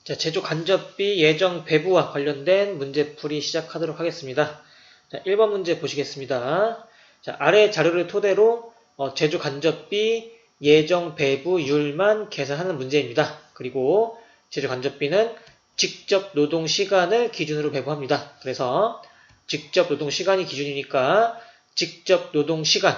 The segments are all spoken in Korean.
자, 제조 간접비 예정 배부와 관련된 문제풀이 시작하도록 하겠습니다. 자, 1번 문제 보시겠습니다. 자, 아래 자료를 토대로 제조 간접비 예정 배부율만 계산하는 문제입니다. 그리고 제조 간접비는 직접 노동 시간을 기준으로 배부합니다. 그래서 직접 노동 시간이 기준이니까 직접 노동 시간,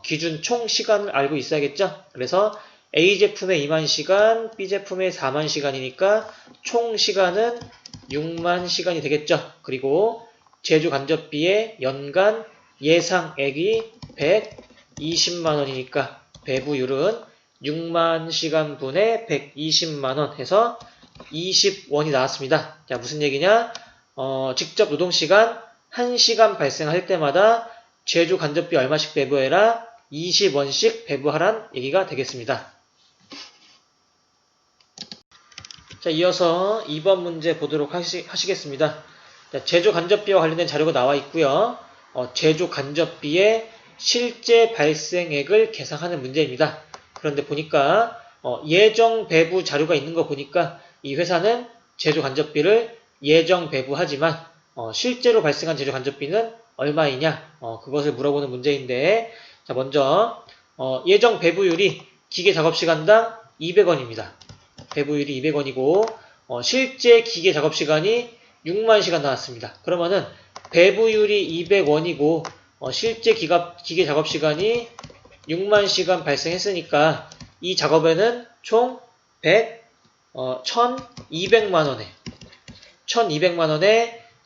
기준 총 시간을 알고 있어야겠죠? 그래서 A제품의 2만 시간, B제품의 4만 시간이니까 총 시간은 6만 시간이 되겠죠. 그리고 제조 간접비의 연간 예상액이 120만원이니까 배부율은 6만 시간분의 120만원 해서 20원이 나왔습니다. 자, 무슨 얘기냐? 직접 노동시간 1시간 발생할 때마다 제조 간접비 얼마씩 배부해라? 20원씩 배부하란 얘기가 되겠습니다. 자, 이어서 2번 문제 보도록 하시겠습니다. 자, 제조 간접비와 관련된 자료가 나와 있고요. 제조 간접비의 실제 발생액을 계산하는 문제입니다. 그런데 보니까 예정 배부 자료가 있는 거 보니까 이 회사는 제조 간접비를 예정 배부하지만 실제로 발생한 제조 간접비는 얼마이냐? 그것을 물어보는 문제인데, 자, 먼저 예정 배부율이 기계 작업시간당 200원입니다. 배부율이 200원이고 실제 기계 작업시간이 6만 시간 나왔습니다. 그러면은 배부율이 200원이고 실제 기계 작업시간이 6만 시간 발생했으니까 이 작업에는 총 1200만원에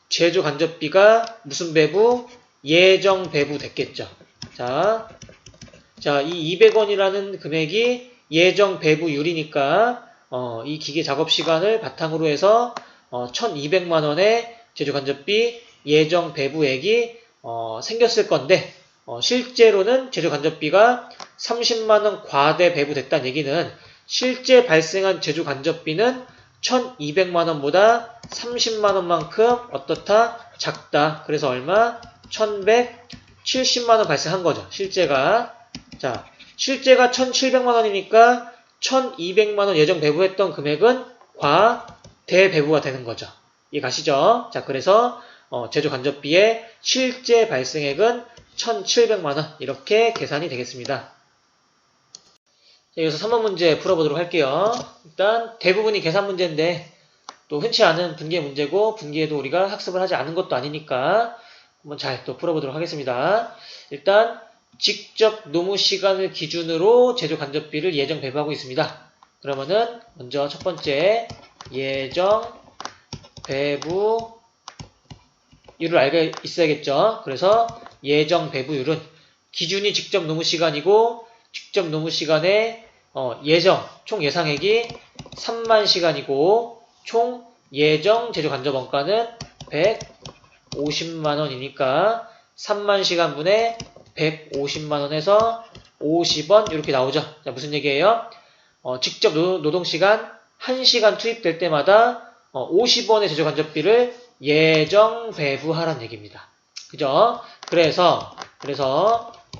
제조 간접비가 무슨 배부? 예정 배부 됐겠죠. 자, 이 200원이라는 금액이 예정 배부율이니까 이 기계 작업 시간을 바탕으로 해서 1200만원의 제조 간접비 예정 배부액이 생겼을 건데 실제로는 제조 간접비가 30만원 과대 배부됐다는 얘기는 실제 발생한 제조 간접비는 1200만원보다 30만원만큼 어떻다? 작다. 그래서 얼마? 1170만원 발생한 거죠. 실제가. 자, 실제가 1700만원이니까 1200만원 예정 배부했던 금액은 과대 배부가 되는 거죠. 이해 가시죠? 자, 그래서 제조 간접비의 실제 발생액은 1700만원 이렇게 계산이 되겠습니다. 자, 여기서 3번 문제 풀어보도록 할게요. 일단 대부분이 계산 문제인데 또 흔치 않은 분계 문제고 분계에도 우리가 학습을 하지 않은 것도 아니니까 한번 잘 또 풀어보도록 하겠습니다. 일단 직접 노무 시간을 기준으로 제조 간접비를 예정 배부하고 있습니다. 그러면은 먼저 첫 번째 예정 배부율을 알고 있어야겠죠. 그래서 예정 배부율은 기준이 직접 노무 시간이고 직접 노무 시간에 총 예상액이 3만 시간이고 총 예정 제조 간접 원가는 150만원이니까 3만 시간분의 150만원에서 50원 이렇게 나오죠. 자, 무슨 얘기예요? 직접 노동시간 1시간 투입될 때마다 50원의 제조 간접비를 예정 배부하라는 얘기입니다. 그죠? 그래서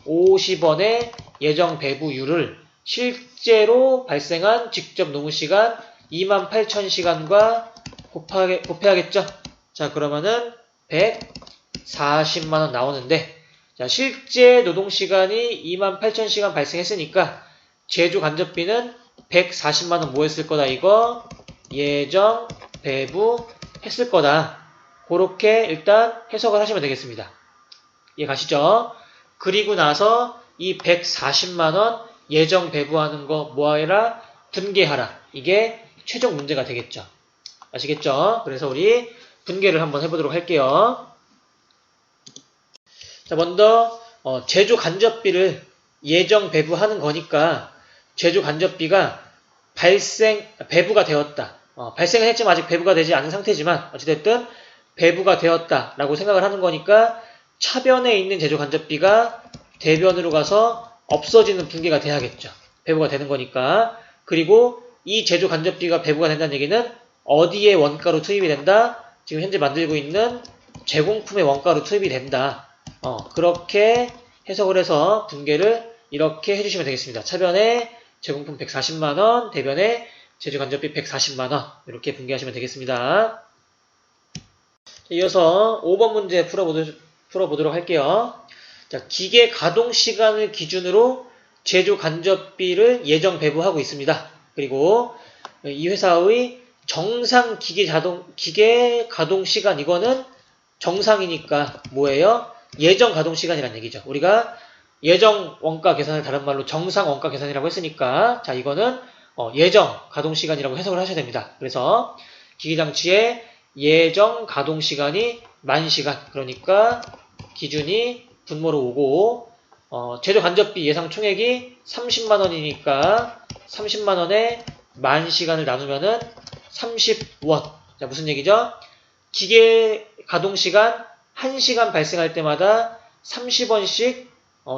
50원의 예정 배부율을 실제로 발생한 직접 노무시간 28,000시간과 곱해야겠죠? 자, 그러면은 140만원 나오는데, 자, 실제 노동시간이 28,000시간 발생했으니까 제조 간접비는 140만원 뭐 했을 거다 이거? 예정 배부 했을 거다. 그렇게 일단 해석을 하시면 되겠습니다. 이해 가시죠? 그리고 나서 이 140만원 예정 배부하는 거 뭐해라? 분계하라. 이게 최종 문제가 되겠죠. 아시겠죠? 그래서 우리 분계를 한번 해보도록 할게요. 자, 먼저 제조 간접비를 예정 배부하는 거니까 제조 간접비가 배부가 되었다. 발생은 했지만 아직 배부가 되지 않은 상태지만 어찌됐든 배부가 되었다라고 생각을 하는 거니까 차변에 있는 제조 간접비가 대변으로 가서 없어지는 분계가 돼야겠죠. 배부가 되는 거니까. 그리고 이 제조 간접비가 배부가 된다는 얘기는 어디에 원가로 투입이 된다? 지금 현재 만들고 있는 제공품의 원가로 투입이 된다. 그렇게 해석을 해서 분계를 이렇게 해주시면 되겠습니다. 차변에 제공품 140만원, 대변에 제조간접비 140만원 이렇게 분개하시면 되겠습니다. 이어서 5번 문제 풀어보도록 할게요. 자, 기계 가동 시간을 기준으로 제조간접비를 예정 배부하고 있습니다. 그리고 이 회사의 정상 기계 가동 시간, 이거는 정상이니까 뭐예요? 예정 가동 시간이란 얘기죠. 우리가 예정 원가 계산을 다른 말로 정상 원가 계산이라고 했으니까, 자, 이거는 예정 가동 시간이라고 해석을 하셔야 됩니다. 그래서 기계장치의 예정 가동 시간이 10,000시간, 그러니까 기준이 분모로 오고, 제조 간접비 예상 총액이 30만원이니까 30만원에 10,000시간을 나누면은 30원. 자, 무슨 얘기죠? 기계 가동 시간 1시간 발생할 때마다 30원씩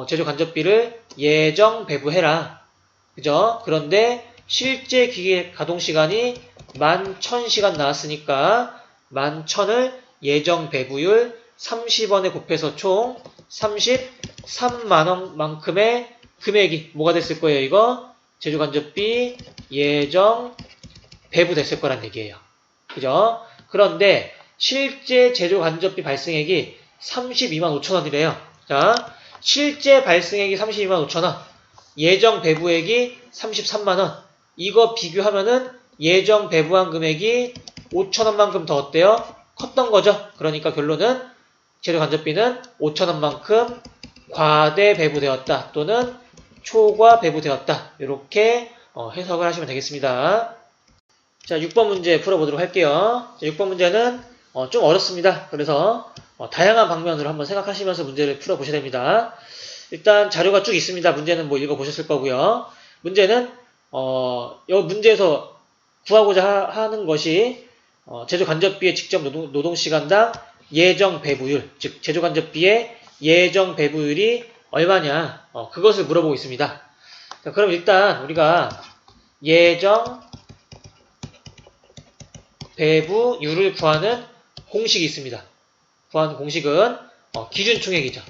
제조 간접비를 예정 배부해라. 그죠? 그런데 실제 기계 가동 시간이 11,000시간 나왔으니까 11,000을 예정 배부율 30원에 곱해서 총 33만원만큼의 금액이 뭐가 됐을 거예요, 이거? 제조간접비 예정 배부됐을 거란 얘기예요. 그죠? 그런데 실제 제조간접비 발생액이 32만 5천원이래요. 자, 실제 발생액이 32만 5천원, 예정 배부액이 33만원. 이거 비교하면은 예정 배부한 금액이 5천원만큼 더 어때요? 컸던 거죠. 그러니까 결론은 제조간접비는 5천원만큼 과대 배부되었다 또는 초과 배부되었다. 이렇게 해석을 하시면 되겠습니다. 자, 6번 문제 풀어보도록 할게요. 자, 6번 문제는 좀 어렵습니다. 그래서 다양한 방면으로 한번 생각하시면서 문제를 풀어보셔야 됩니다. 일단 자료가 쭉 있습니다. 문제는 뭐 읽어보셨을 거고요. 문제는 이 문제에서 구하고자 하는 것이 제조간접비의 직접 노동시간당 예정 배부율, 즉 제조간접비의 예정 배부율이 얼마냐, 그것을 물어보고 있습니다. 자, 그럼 일단 우리가 예정 배부율을 구하는 공식이 있습니다. 구하는 공식은 기준총액이죠.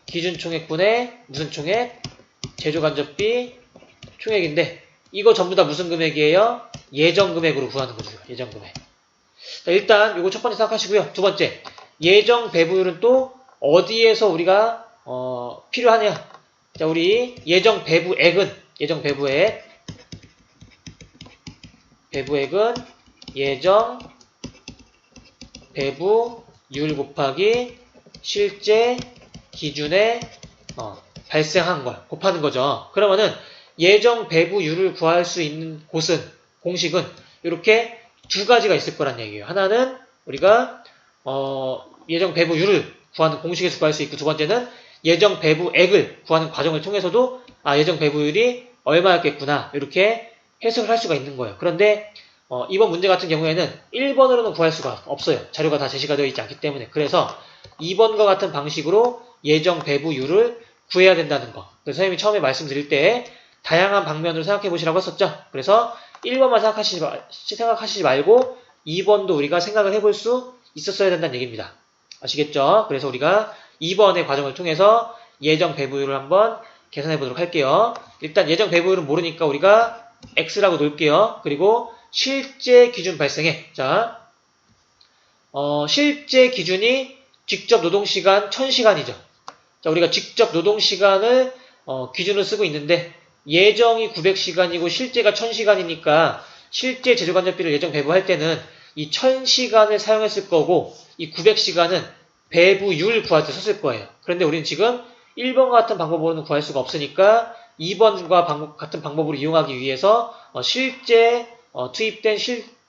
기준총액분의 무슨 총액? 제조간접비 총액인데, 이거 전부 다 무슨 금액이에요? 예정 금액으로 구하는 거죠. 예정 금액. 자, 일단 이거 첫 번째 생각하시고요. 두 번째, 예정 배부율은 또 어디에서 우리가 필요하냐? 자, 우리 예정 배부액은 예정 배부율 곱하기 실제 기준에 발생한 걸 곱하는 거죠. 그러면은 예정 배부율을 구할 수 있는 공식은 이렇게 두 가지가 있을 거란 얘기예요. 하나는 우리가 예정 배부율을 구하는 공식에서 구할 수 있고, 두 번째는 예정 배부액을 구하는 과정을 통해서도 예정 배부율이 얼마였겠구나 이렇게 해석을 할 수가 있는 거예요. 그런데 이번 문제 같은 경우에는 1번으로는 구할 수가 없어요. 자료가 다 제시가 되어 있지 않기 때문에. 그래서 2번과 같은 방식으로 예정 배부율을 구해야 된다는 거. 그래서 선생님이 처음에 말씀드릴 때 다양한 방면으로 생각해 보시라고 했었죠. 그래서 1번만 생각하시지 말고 2번도 우리가 생각을 해볼 수 있었어야 된다는 얘기입니다. 아시겠죠? 그래서 우리가 2번의 과정을 통해서 예정 배부율을 한번 계산해 보도록 할게요. 일단 예정 배부율은 모르니까 우리가 X라고 놓을게요. 그리고 실제 기준 발생액. 자, 실제 기준이 직접 노동시간 1000시간이죠. 자, 우리가 직접 노동시간을 기준으로 쓰고 있는데 예정이 900시간이고 실제가 1000시간이니까 실제 제조간접비를 예정 배부할 때는 이 1000시간을 사용했을 거고 이 900시간은 배부율 구할 때 썼을 거예요. 그런데 우리는 지금 1번과 같은 방법으로는 구할 수가 없으니까 2번과 같은 방법으로 이용하기 위해서 실제 투입된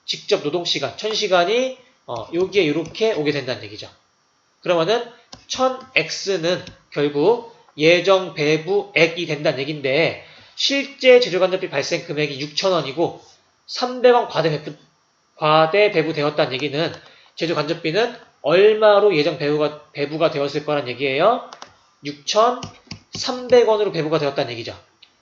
직접 노동시간 1000시간이 여기에 이렇게 오게 된다는 얘기죠. 그러면은 1000X는 결국 예정 배부액이 된다는 얘기인데 실제 제조간접비 발생 금액이 6,000원이고 300원 과대 배부되었다는 얘기는 제조간접비는 얼마로 예정 배부가 되었을 거란 얘기예요? 6,300원으로 배부가 되었다는 얘기죠.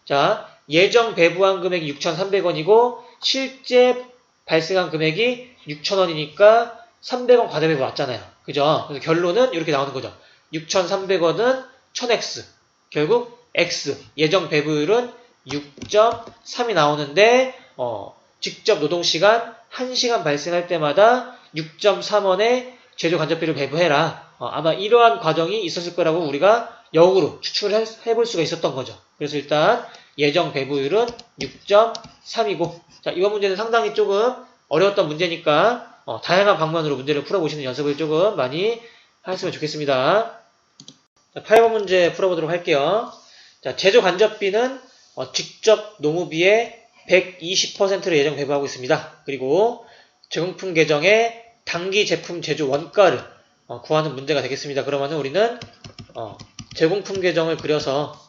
자, 예정 배부한 금액이 6,300원이고 실제 발생한 금액이 6,000원이니까 300원 과대 배부 왔잖아요. 그죠? 그래서 결론은 이렇게 나오는 거죠. 6,300원은 1000X. 결국 X, 예정 배부율은 6.3이 나오는데 직접 노동시간 1시간 발생할 때마다 6.3원의 제조 간접비를 배부해라. 아마 이러한 과정이 있었을 거라고 우리가 역으로 추측을 해볼 수가 있었던 거죠. 그래서 일단 예정 배부율은 6.3이고, 자, 이번 문제는 상당히 조금 어려웠던 문제니까 다양한 방면으로 문제를 풀어보시는 연습을 조금 많이 하셨으면 좋겠습니다. 자, 8번 문제 풀어보도록 할게요. 자, 제조 간접비는 직접 노무비의 120%를 예정 배부하고 있습니다. 그리고 제공품 계정의 당기 제품 제조 원가를 구하는 문제가 되겠습니다. 그러면은 우리는 제공품 계정을 그려서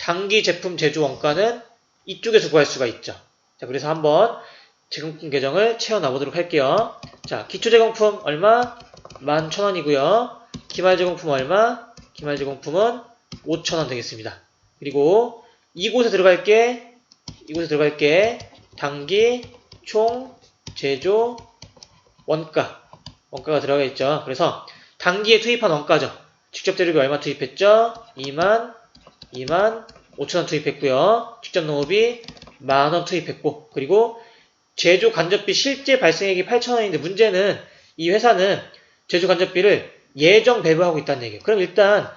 당기 제품 제조 원가는 이쪽에서 구할 수가 있죠. 자, 그래서 한번 제공품 계정을 채워놔 보도록 할게요. 자, 기초 제공품 얼마? 11,000원이고요. 기말 제공품 얼마? 기말 제공품은 5,000원 되겠습니다. 그리고 이곳에 들어갈 게 당기 총 제조 원가가 들어가 있죠. 그래서 당기에 투입한 원가죠. 직접 재료비 얼마 투입했죠? 25,000원 투입했고요. 직접 농업이 10,000원 투입했고, 그리고 제조 간접비 실제 발생액이 8,000원인데 문제는 이 회사는 제조 간접비를 예정 배부하고 있다는 얘기예요. 그럼 일단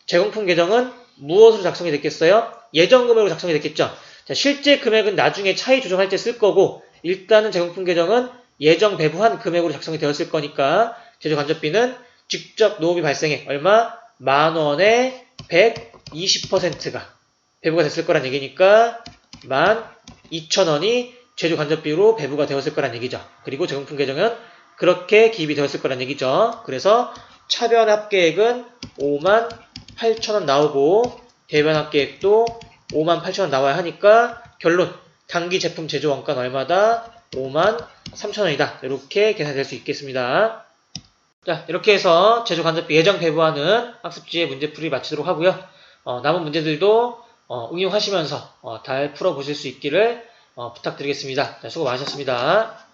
제공품 계정은 무엇으로 작성이 됐겠어요? 예정 금액으로 작성이 됐겠죠. 자, 실제 금액은 나중에 차이 조정할 때 쓸 거고, 일단은 제공품 계정은 예정 배부한 금액으로 작성이 되었을 거니까 제조 간접비는 직접 노업이 발생액 얼마? 10,000원의 120%가 배부가 됐을 거란 얘기니까 12,000원이 제조 간접비로 배부가 되었을 거란 얘기죠. 그리고 제공품 계정은 그렇게 기입이 되었을 거란 얘기죠. 그래서 차변 합계액은 58,000원 나오고 대변 합계액도 58,000원 나와야 하니까 결론 당기 제품 제조 원가는 얼마다? 53,000원이다. 이렇게 계산될 수 있겠습니다. 자, 이렇게 해서 제조 간접비 예정 배부하는 학습지의 문제풀이 마치도록 하고요. 남은 문제들도 응용하시면서 잘 풀어보실 수 있기를 부탁드리겠습니다. 자, 수고 많으셨습니다.